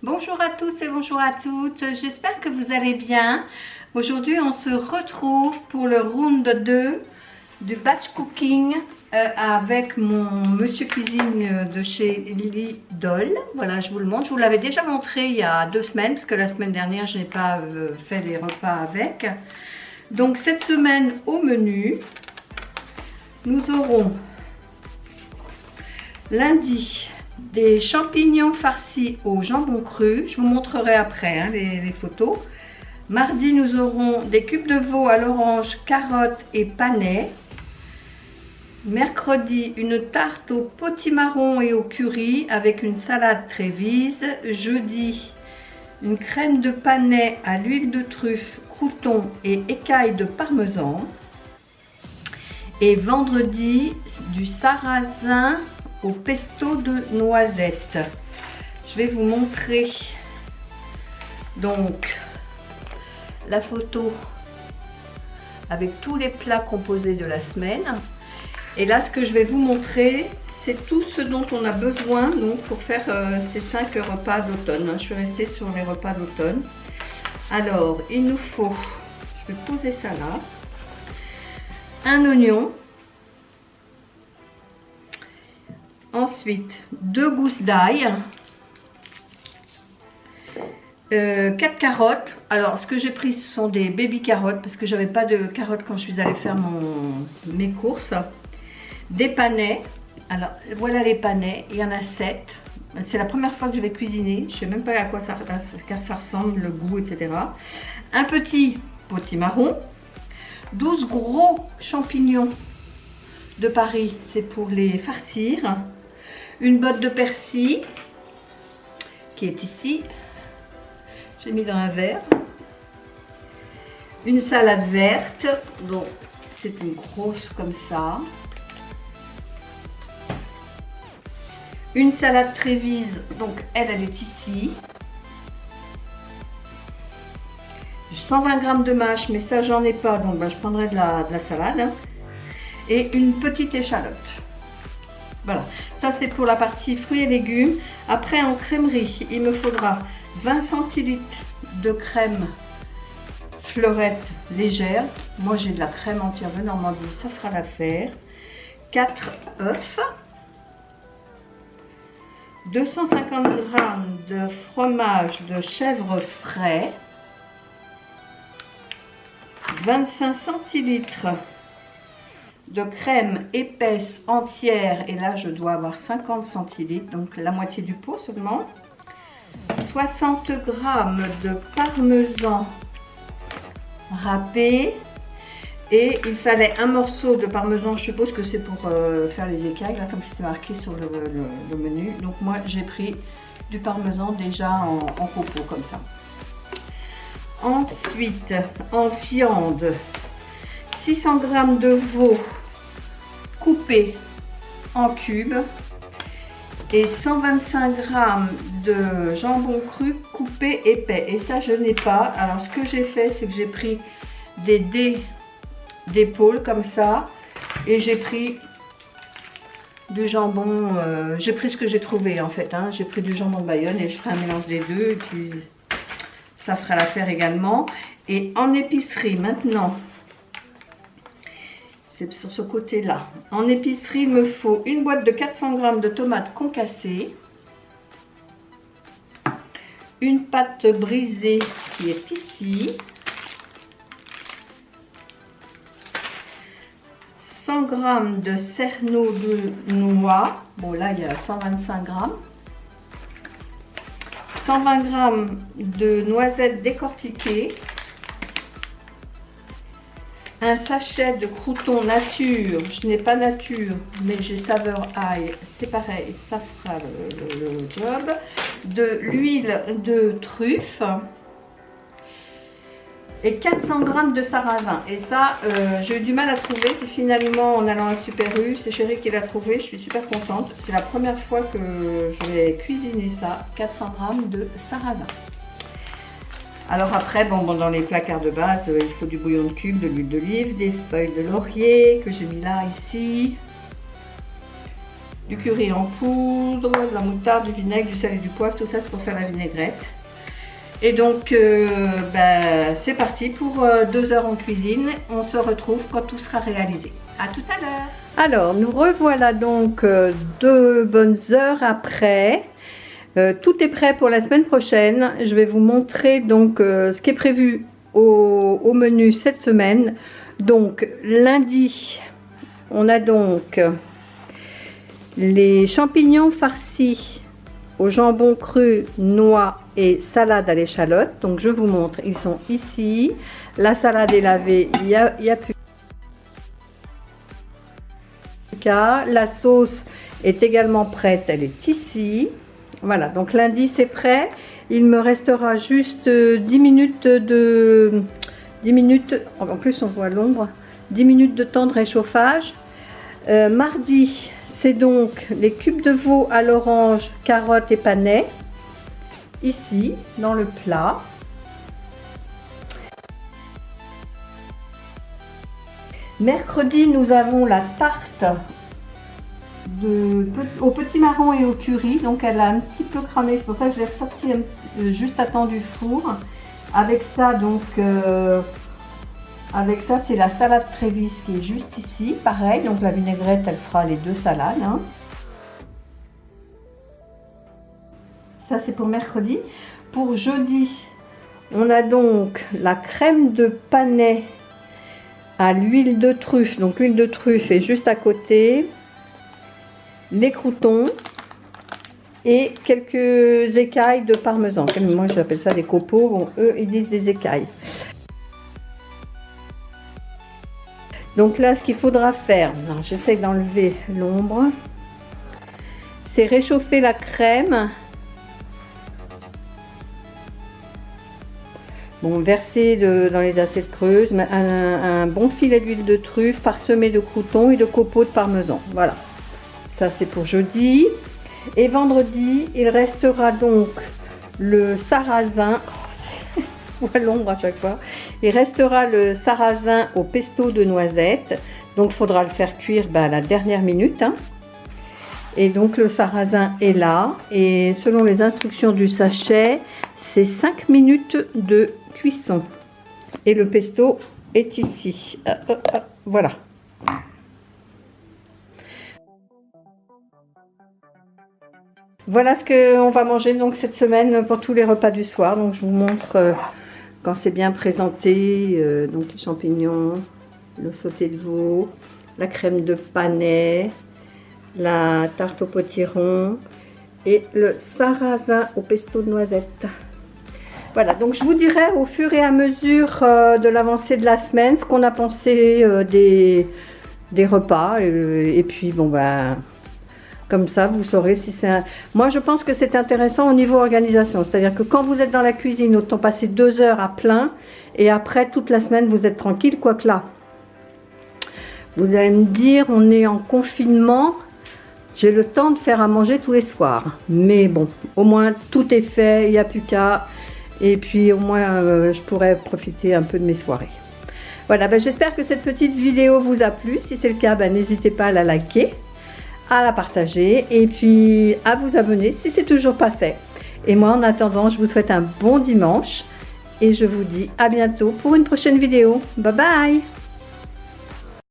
Bonjour à tous et bonjour à toutes, j'espère que vous allez bien. Aujourd'hui on se retrouve pour le round 2 du batch cooking avec mon monsieur cuisine de chez Lidl. Voilà, je vous le montre, je vous l'avais déjà montré il y a 2 semaines parce que la semaine dernière je n'ai pas fait les repas avec. Donc cette semaine au menu, nous aurons lundi des champignons farcis au jambon cru. Je vous montrerai après les photos. Mardi, nous aurons des cubes de veau à l'orange, carottes et panais. Mercredi, une tarte au potimarron et au curry avec une salade Trévise. Jeudi, une crème de panais à l'huile de truffe, croûtons et écailles de parmesan. Et vendredi, du sarrasin au pesto de noisettes. Je vais vous montrer donc la photo avec tous les plats composés de la semaine. Et là, ce que je vais vous montrer, c'est tout ce dont on a besoin donc pour faire ces 5 repas d'automne. Je suis restée sur les repas d'automne. Alors, il nous faut, je vais poser ça là, un oignon. Ensuite, 2 gousses d'ail, 4 carottes. Alors, ce que j'ai pris, ce sont des baby carottes parce que j'avais pas de carottes quand je suis allée faire mes courses. Des panais. Alors, voilà les panais. Il y en a 7. C'est la première fois que je vais cuisiner. Je sais même pas à quoi ça ressemble, le goût, etc. Un petit potimarron. 12 gros champignons de Paris, c'est pour les farcir. Une botte de persil qui est ici, j'ai mis dans un verre. Une salade verte, donc c'est une grosse comme ça. Une salade Trévise, donc elle est ici. 120 g de mâche, mais ça j'en ai pas, donc je prendrai de la salade. Et une petite échalote. Voilà, ça c'est pour la partie fruits et légumes. Après en crèmerie, il me faudra 20 centilitres de crème fleurette légère. Moi j'ai de la crème entière de Normandie, ça fera l'affaire. 4 œufs. 250 g de fromage de chèvre frais. 25 centilitres de crème épaisse entière, et là je dois avoir 50 centilitres, donc la moitié du pot seulement. 60 g de parmesan râpé, et il fallait un morceau de parmesan, je suppose que c'est pour faire les écailles, là, comme c'était marqué sur le menu. Donc moi j'ai pris du parmesan déjà en copeaux comme ça. Ensuite, en viande, 600 g de veau coupé en cubes et 125 g de jambon cru coupé épais. Et ça, je n'ai pas. Alors, ce que j'ai fait, c'est que j'ai pris des dés d'épaule comme ça et j'ai pris du jambon. J'ai pris ce que j'ai trouvé en fait. J'ai pris du jambon de Bayonne et je ferai un mélange des deux et puis ça fera l'affaire également. Et en épicerie maintenant, c'est sur ce côté là. En épicerie, il me faut une boîte de 400 g de tomates concassées, une pâte brisée qui est ici, 100 g de cerneau de noix. Bon là il y a 125 g. 120 g de noisettes décortiquées, un sachet de croûtons nature, je n'ai pas nature mais j'ai saveur ail, c'est pareil, ça fera le job, de l'huile de truffe et 400 g de sarrasin. Et ça j'ai eu du mal à trouver, et finalement en allant à Super U, c'est Chérie qui l'a trouvé, je suis super contente. C'est la première fois que je vais cuisiner ça, 400 g de sarrasin. Alors après, dans les placards de base, il faut du bouillon de cube, de l'huile d'olive, des feuilles de laurier que j'ai mis là, ici. du curry en poudre, de la moutarde, du vinaigre, du sel et du poivre, tout ça c'est pour faire la vinaigrette. Et donc c'est parti pour 2 heures en cuisine. On se retrouve quand tout sera réalisé. À tout à l'heure. Alors nous revoilà donc 2 bonnes heures après. Tout est prêt pour la semaine prochaine. Je vais vous montrer donc ce qui est prévu au menu cette semaine. Donc lundi, on a donc les champignons farcis au jambon cru, noix et salade à l'échalote. Donc je vous montre, ils sont ici. La salade est lavée, il y a plus qu'à. La sauce est également prête, elle est ici. Voilà, donc lundi c'est prêt. Il me restera juste 10 minutes de... 10 minutes, en plus on voit l'ombre, 10 minutes de temps de réchauffage. Mardi, c'est donc les cubes de veau à l'orange, carottes et panais, ici, dans le plat. Mercredi, nous avons la tarte au petit marron et au curry, donc elle a un petit peu cramé, c'est pour ça que je l'ai ressorti juste à temps du four. Avec ça, donc, avec ça, c'est la salade Trévis qui est juste ici, pareil, donc la vinaigrette, elle fera les 2 salades. Hein. Ça, c'est pour mercredi. Pour jeudi, on a donc la crème de panais à l'huile de truffe, donc l'huile de truffe est juste à côté. Les croûtons et quelques écailles de parmesan. Moi j'appelle ça des copeaux, bon, eux ils disent des écailles. Donc là ce qu'il faudra faire, j'essaie d'enlever l'ombre, c'est réchauffer la crème. Bon, verser dans les assiettes creuses, un bon filet d'huile de truffe parsemé de croûtons et de copeaux de parmesan. Voilà. Ça c'est pour jeudi. Et vendredi, il restera donc le sarrasin. On voit l'ombre à chaque fois. Il restera le sarrasin au pesto de noisettes. Donc il faudra le faire cuire à la dernière minute. Hein. Et donc le sarrasin est là. Et selon les instructions du sachet, c'est 5 minutes de cuisson. Et le pesto est ici. Voilà. Voilà ce qu'on va manger donc cette semaine pour tous les repas du soir. Donc je vous montre quand c'est bien présenté, donc les champignons, le sauté de veau, la crème de panais, la tarte au potiron et le sarrasin au pesto de noisettes. Voilà, donc je vous dirai au fur et à mesure de l'avancée de la semaine ce qu'on a pensé des repas et puis bon ben... Comme ça, vous saurez si c'est un... Moi, je pense que c'est intéressant au niveau organisation. C'est-à-dire que quand vous êtes dans la cuisine, autant passer 2 heures à plein. Et après, toute la semaine, vous êtes tranquille. Quoique là, vous allez me dire, on est en confinement. J'ai le temps de faire à manger tous les soirs. Mais bon, au moins, tout est fait. Il n'y a plus qu'à. Et puis, au moins, je pourrais profiter un peu de mes soirées. Voilà, ben, j'espère que cette petite vidéo vous a plu. Si c'est le cas, ben, n'hésitez pas à la liker, à la partager et puis à vous abonner si c'est toujours pas fait. Et moi en attendant, je vous souhaite un bon dimanche et je vous dis à bientôt pour une prochaine vidéo. Bye bye.